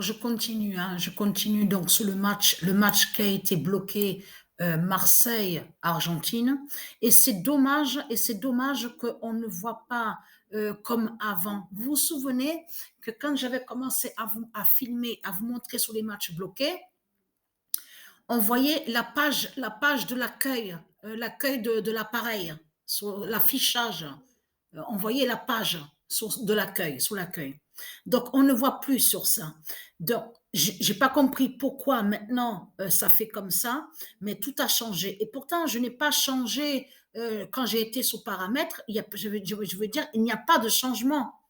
Je continue, hein, je continue donc sur le match qui a été bloqué, Marseille-Argentine. Et c'est dommage qu'on ne voit pas, comme avant. Vous vous souvenez que quand j'avais commencé à filmer, à vous montrer sur les matchs bloqués, on voyait la page de l'accueil de l'appareil, sur l'affichage. On voyait la page de l'accueil, sur l'accueil. Donc, on ne voit plus sur ça. Donc, j'ai pas compris pourquoi maintenant ça fait comme ça, mais tout a changé. Et pourtant, je n'ai pas changé quand j'ai été sous paramètres. Je veux dire, il n'y a pas de changement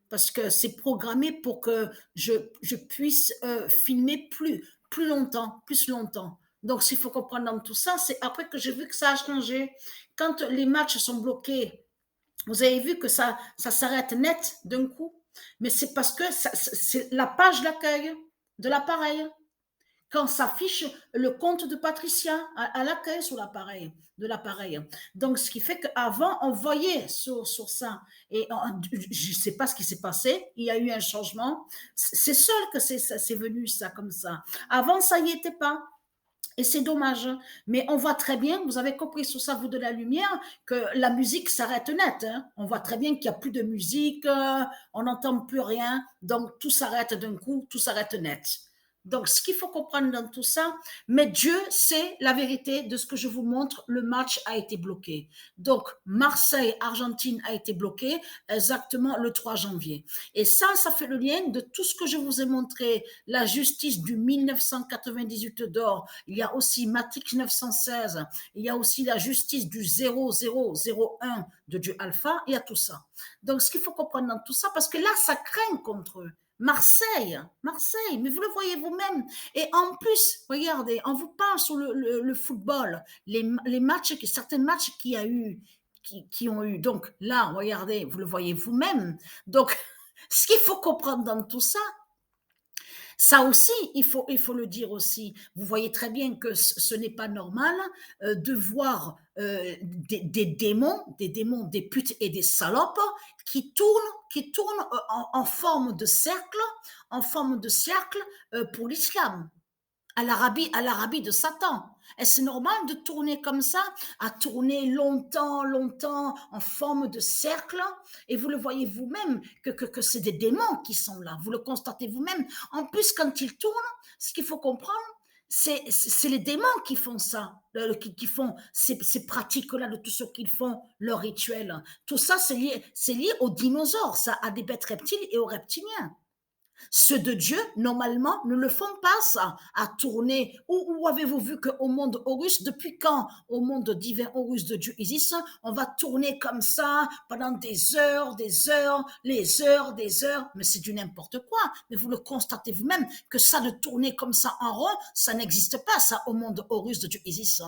parce que c'est programmé pour que je puisse filmer plus longtemps, plus longtemps. Donc, s'il faut comprendre dans tout ça, c'est après que j'ai vu que ça a changé. Quand les matchs sont bloqués, vous avez vu que ça s'arrête net d'un coup, mais c'est parce que c'est la page d'accueil de l'appareil. Quand s'affiche le compte de Patricia à l'accueil sur l'appareil, de l'appareil. Donc, ce qui fait qu'avant, on voyait sur ça. Et je ne sais pas ce qui s'est passé. Il y a eu un changement. C'est seul que c'est venu ça comme ça. Avant, ça n'y était pas. Et c'est dommage. Mais on voit très bien, vous avez compris sur ça, vous de la lumière, que la musique s'arrête net. Hein. On voit très bien qu'il n'y a plus de musique, on n'entend plus rien. Donc tout s'arrête d'un coup, tout s'arrête net. Donc ce qu'il faut comprendre dans tout ça, mais Dieu sait la vérité de ce que je vous montre, le match a été bloqué. Donc Marseille-Argentine a été bloqué exactement le 3 janvier. Et ça fait le lien de tout ce que je vous ai montré, la justice du 1998 d'or, il y a aussi Matrix 916, il y a aussi la justice du 0001 de Dieu Alpha, il y a tout ça. Donc, ce qu'il faut comprendre dans tout ça, parce que là, ça craint contre eux. Marseille, mais vous le voyez vous-même. Et en plus, regardez, on vous parle sur le football, les matchs, certains matchs qu'il y a eu, qui ont eu. Donc là, regardez, vous le voyez vous-même. Donc, ce qu'il faut comprendre dans tout ça, ça aussi, il faut le dire aussi. Vous voyez très bien que ce n'est pas normal de voir des démons, des putes et des salopes qui tournent en forme de cercle, pour l'islam à l'Arabie de Satan. Est-ce normal de tourner comme ça, à tourner longtemps, longtemps, en forme de cercle? Et vous le voyez vous-même que c'est des démons qui sont là. Vous le constatez vous-même. En plus, quand ils tournent, ce qu'il faut comprendre, c'est les démons qui font ça, qui font ces pratiques-là, de tout ce qu'ils font, leurs rituels. Tout ça, c'est lié aux dinosaures, ça, à des bêtes reptiles et aux reptiliens. Ceux de Dieu, normalement, ne le font pas, ça, à tourner. Où avez-vous vu qu'au monde Horus, depuis quand au monde divin Horus de Dieu Isis, on va tourner comme ça pendant des heures, les heures, des heures, mais c'est du n'importe quoi. Mais vous le constatez vous-même que ça de tourner comme ça en rond, ça n'existe pas, ça, au monde Horus de Dieu Isis.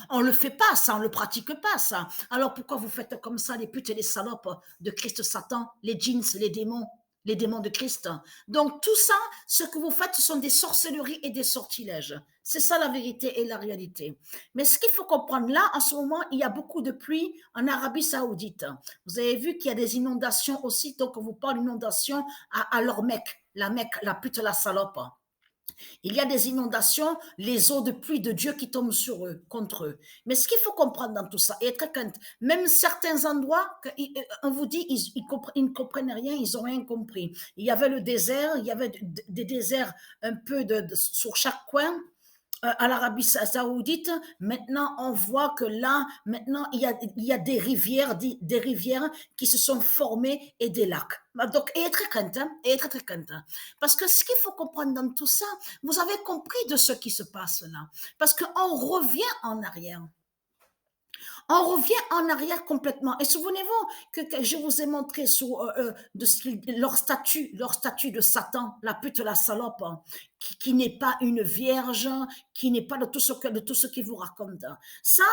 On le fait pas, ça, on le pratique pas, ça. Alors pourquoi vous faites comme ça les putes et les salopes de Christ Satan, les djinns, les démons de Christ? Donc tout ça, ce que vous faites, ce sont des sorcelleries et des sortilèges. C'est ça la vérité et la réalité. Mais ce qu'il faut comprendre là, en ce moment, il y a beaucoup de pluie en Arabie Saoudite. Vous avez vu qu'il y a des inondations aussi, donc on vous parle d'inondations à leur Mecque, la pute, la salope. Il y a des inondations, les eaux de pluie de Dieu qui tombent sur eux, contre eux. Mais ce qu'il faut comprendre dans tout ça, et être crainte, même certains endroits, on vous dit, ils ne comprennent rien, ils n'ont rien compris. Il y avait le désert, il y avait des déserts un peu sur chaque coin, à l'Arabie Saoudite, maintenant on voit que là, maintenant il y a des rivières qui se sont formées et des lacs. Donc, et très crainte, hein, et très très crainte. Parce que ce qu'il faut comprendre dans tout ça, vous avez compris de ce qui se passe là. Parce qu'on revient en arrière. On revient en arrière complètement. Et souvenez-vous que je vous ai montré leur statut de Satan, la pute, la salope, hein, qui n'est pas une vierge, qui n'est pas de tout ce qu'il vous raconte. Ça,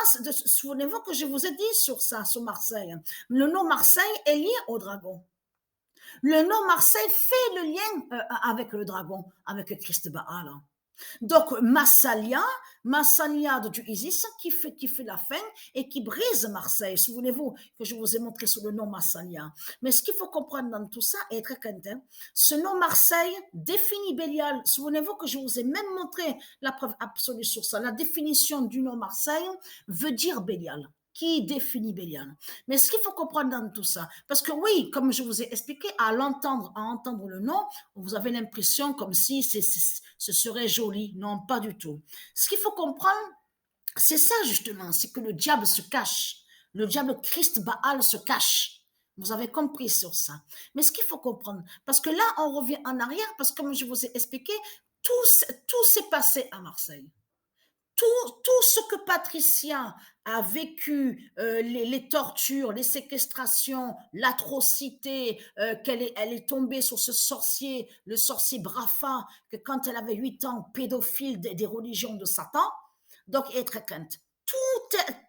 souvenez-vous que je vous ai dit sur ça, sur Marseille. Le nom Marseille est lié au dragon. Le nom Marseille fait le lien avec le dragon, avec Christ Baal. Donc, Massalia de du Isis qui fait la fin et qui brise Marseille. Souvenez-vous que je vous ai montré sous le nom Massalia. Mais ce qu'il faut comprendre dans tout ça est très quintin. Ce nom Marseille définit Bélial. Souvenez-vous que je vous ai même montré la preuve absolue sur ça. La définition du nom Marseille veut dire Bélial. Qui définit Bélial. Mais ce qu'il faut comprendre dans tout ça, parce que oui, comme je vous ai expliqué, à entendre le nom, vous avez l'impression comme si ce serait joli. Non, pas du tout. Ce qu'il faut comprendre, c'est ça justement, c'est que le diable se cache. Le diable Christ Baal se cache. Vous avez compris sur ça. Mais ce qu'il faut comprendre, parce que là, on revient en arrière, parce que comme je vous ai expliqué, tout s'est passé à Marseille. Tout ce que Patricia a vécu, les tortures, les séquestrations, l'atrocité, elle est tombée sur ce sorcier, le sorcier Brafa, que quand elle avait 8 ans, pédophile des religions de Satan, donc est très crainte.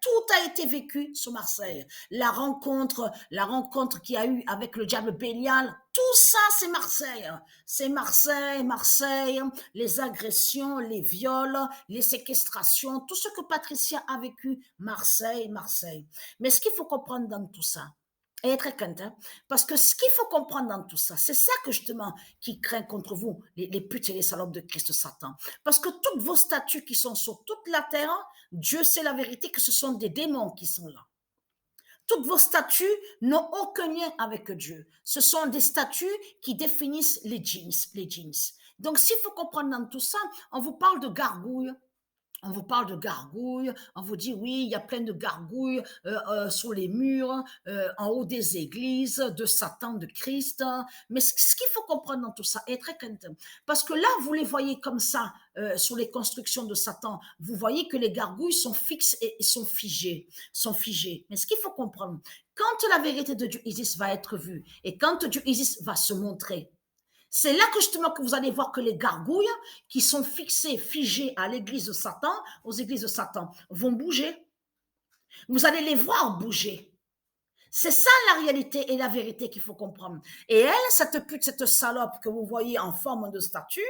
Tout a été vécu sur Marseille. La rencontre qu'il y a eu avec le diable Bélial, tout ça, c'est Marseille. C'est Marseille, Marseille, les agressions, les viols, les séquestrations, tout ce que Patricia a vécu, Marseille, Marseille. Mais ce qu'il faut comprendre dans tout ça, et être hein, parce que ce qu'il faut comprendre dans tout ça, c'est ça que justement qui craint contre vous, les putes et les salopes de Christ Satan. Parce que toutes vos statues qui sont sur toute la terre, Dieu sait la vérité que ce sont des démons qui sont là. Toutes vos statues n'ont aucun lien avec Dieu. Ce sont des statues qui définissent les jeans, les jeans. Donc, s'il faut comprendre dans tout ça, on vous parle de gargouilles, on vous parle de gargouilles, on vous dit oui, il y a plein de gargouilles sur les murs, en haut des églises, de Satan, de Christ. Mais ce qu'il faut comprendre dans tout ça est très quintin. Parce que là, vous les voyez comme ça sur les constructions de Satan. Vous voyez que les gargouilles sont fixes et sont figées. Mais ce qu'il faut comprendre, quand la vérité de Dieu Isis va être vue et quand Dieu Isis va se montrer, c'est là que justement que vous allez voir que les gargouilles qui sont figées à l'église de Satan, aux églises de Satan, vont bouger. Vous allez les voir bouger. C'est ça la réalité et la vérité qu'il faut comprendre. Et elle, cette pute, cette salope que vous voyez en forme de statue,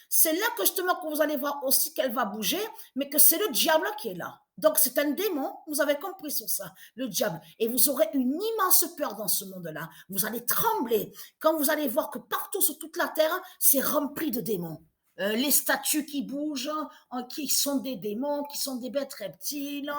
c'est là que justement que vous allez voir aussi qu'elle va bouger, mais que c'est le diable qui est là. Donc c'est un démon, vous avez compris sur ça, le diable. Et vous aurez une immense peur dans ce monde-là. Vous allez trembler quand vous allez voir que partout sur toute la terre, c'est rempli de démons. Les statues qui bougent, qui sont des démons, qui sont des bêtes reptiles,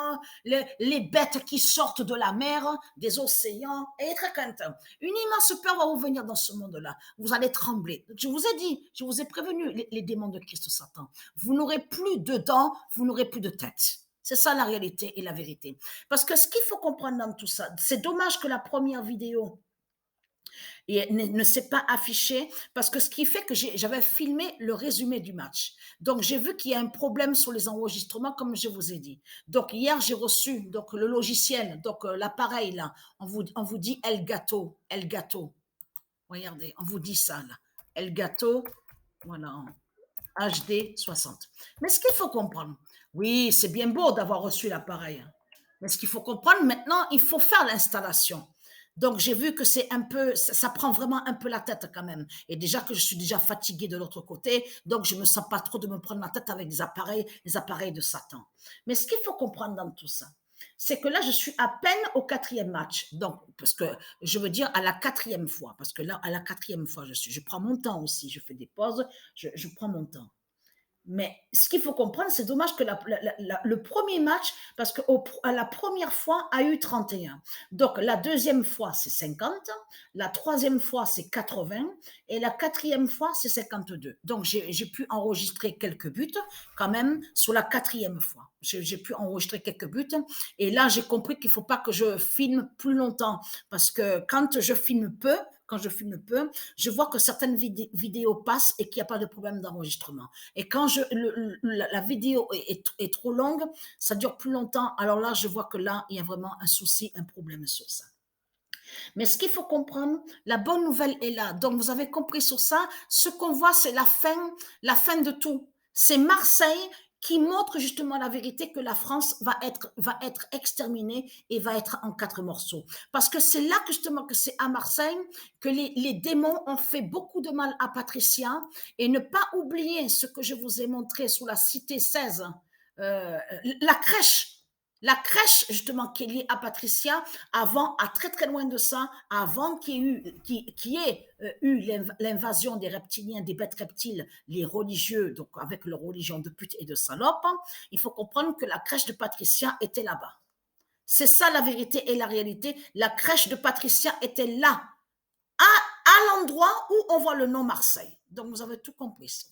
les bêtes qui sortent de la mer, des océans, et très craintant. Une immense peur va vous venir dans ce monde-là. Vous allez trembler. Je vous ai dit, je vous ai prévenu, les démons de Christ Satan. Vous n'aurez plus de dents, vous n'aurez plus de tête. C'est ça la réalité et la vérité. Parce que ce qu'il faut comprendre dans tout ça, c'est dommage que la première vidéo et ne s'est pas affiché parce que ce qui fait que j'avais filmé le résumé du match. Donc, j'ai vu qu'il y a un problème sur les enregistrements, comme je vous ai dit. Donc, hier, j'ai reçu donc, le logiciel, donc l'appareil, là. On vous dit Elgato. Regardez, on vous dit ça, là. Elgato, voilà, HD 60. Mais ce qu'il faut comprendre, oui, c'est bien beau d'avoir reçu l'appareil. Mais ce qu'il faut comprendre maintenant, il faut faire l'installation. Donc, j'ai vu que c'est un peu, ça prend vraiment un peu la tête quand même. Et déjà que je suis déjà fatiguée de l'autre côté, donc je me sens pas trop de me prendre la tête avec les appareils de Satan. Mais ce qu'il faut comprendre dans tout ça, c'est que là, je suis à peine au 4e match. Donc, parce que je veux dire à la 4e fois, parce que là, à la 4e fois, je prends mon temps aussi. Je fais des pauses, je prends mon temps. Mais ce qu'il faut comprendre, c'est dommage que le premier match, parce que la première fois, a eu 31. Donc, la deuxième fois, c'est 50. La troisième fois, c'est 80. Et la quatrième fois, c'est 52. Donc, j'ai pu enregistrer quelques buts quand même sur la quatrième fois. J'ai pu enregistrer quelques buts. Et là, j'ai compris qu'il ne faut pas que je filme plus longtemps. Parce que quand je filme peu, je vois que certaines vidéos passent et qu'il n'y a pas de problème d'enregistrement. Et quand la vidéo est trop longue, ça dure plus longtemps, alors là, je vois que là, il y a vraiment un souci, un problème sur ça. Mais ce qu'il faut comprendre, la bonne nouvelle est là. Donc, vous avez compris sur ça. Ce qu'on voit, c'est la fin de tout. C'est Marseille qui montre justement la vérité que la France va être exterminée et va être en 4 morceaux. Parce que c'est là que justement que c'est à Marseille que les démons ont fait beaucoup de mal à Patricia, et ne pas oublier ce que je vous ai montré sous la cité 16, euh, la crèche. La crèche, justement, qui est liée à Patricia, avant, à très très loin de ça, avant qu'il y ait eu l'invasion des reptiliens, des bêtes reptiles, les religieux, donc avec leur religion de pute et de salope, il faut comprendre que la crèche de Patricia était là-bas. C'est ça la vérité et la réalité. La crèche de Patricia était là, à l'endroit où on voit le nom Marseille. Donc vous avez tout compris.